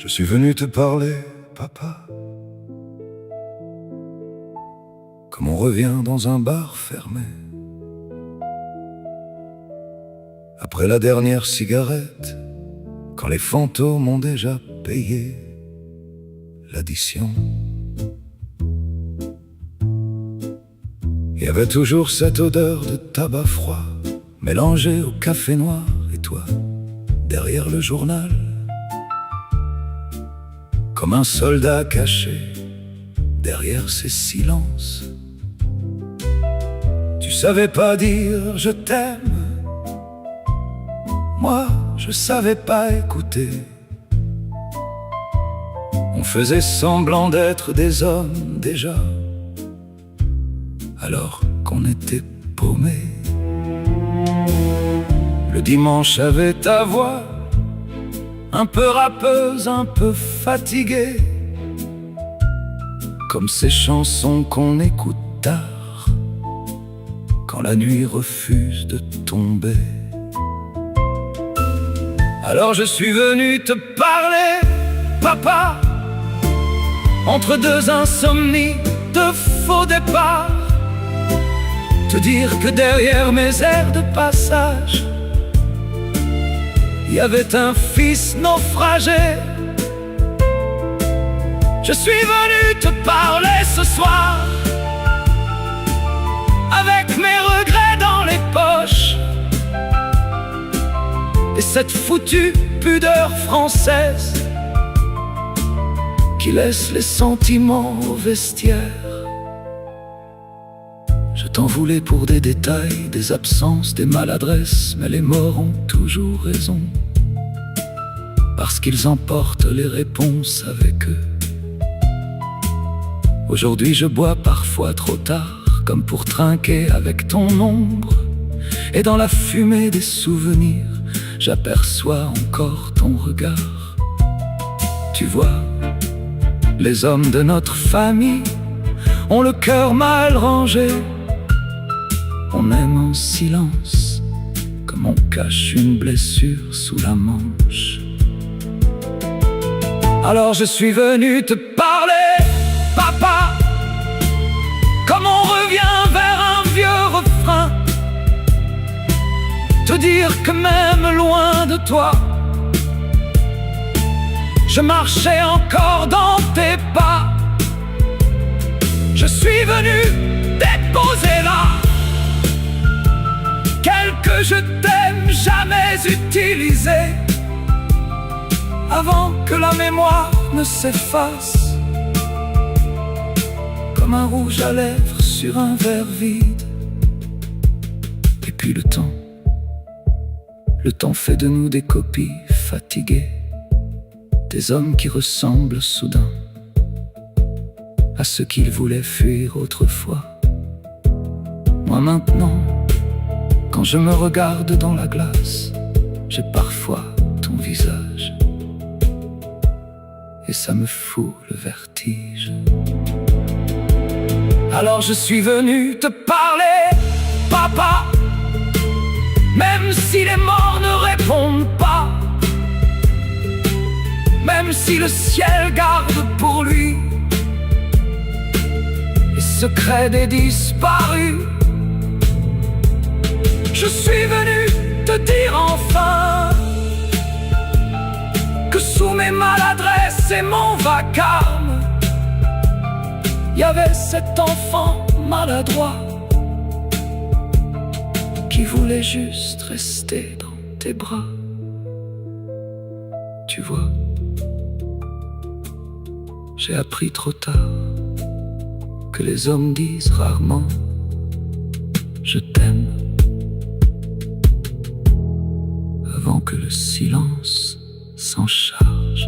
Je suis venu te parler, papa, comme on revient dans un bar fermé, après la dernière cigarette, quand les fantômes ont déjà payé l'addition. Il y avait toujours cette odeur de tabac froid, mélangée au café noir, et toi, derrière le journal, comme un soldat caché derrière ses silences. Tu savais pas dire je t'aime, moi je savais pas écouter. On faisait semblant d'être des hommes déjà, alors qu'on était paumés. Le dimanche avait ta voix, un peu rappeuse, un peu fatiguée, comme ces chansons qu'on écoute tard, quand la nuit refuse de tomber. Alors je suis venu te parler, papa, entre deux insomnies de faux départ, te dire que derrière mes airs de passage, il y avait un fils naufragé. Je suis venu te parler ce soir, avec mes regrets dans les poches, et cette foutue pudeur française qui laisse les sentiments au vestiaire. Je t'en voulais pour des détails, des absences, des maladresses, mais les morts ont toujours raison, parce qu'ils emportent les réponses avec eux. Aujourd'hui je bois parfois trop tard, comme pour trinquer avec ton ombre, et dans la fumée des souvenirs, j'aperçois encore ton regard. Tu vois, les hommes de notre famille ont le cœur mal rangé. On aime en silence, comme on cache une blessure sous la manche. Alors je suis venu te parler, papa, comme on revient vers un vieux refrain, te dire que même loin de toi, je marchais encore dans tes pas. Je suis venu déposer là quelques je t'aime jamais utilisés, avant que la mémoire ne s'efface, comme un rouge à lèvres sur un verre vide. Et puis le temps fait de nous des copies fatiguées, des hommes qui ressemblent soudain à ceux qu'ils voulaient fuir autrefois. Moi maintenant, quand je me regarde dans la glace, j'ai parfois ton visage, et ça me fout le vertige. Alors je suis venu te parler, papa, même si les morts ne répondent pas, même si le ciel garde pour lui les secrets des disparus. Je suis venu te dire enfin que sous mes maladresses et mon vacarme, il y avait cet enfant maladroit qui voulait juste rester dans tes bras. Tu vois, j'ai appris trop tard que les hommes disent rarement je t'aime, avant que le silence s'en charge.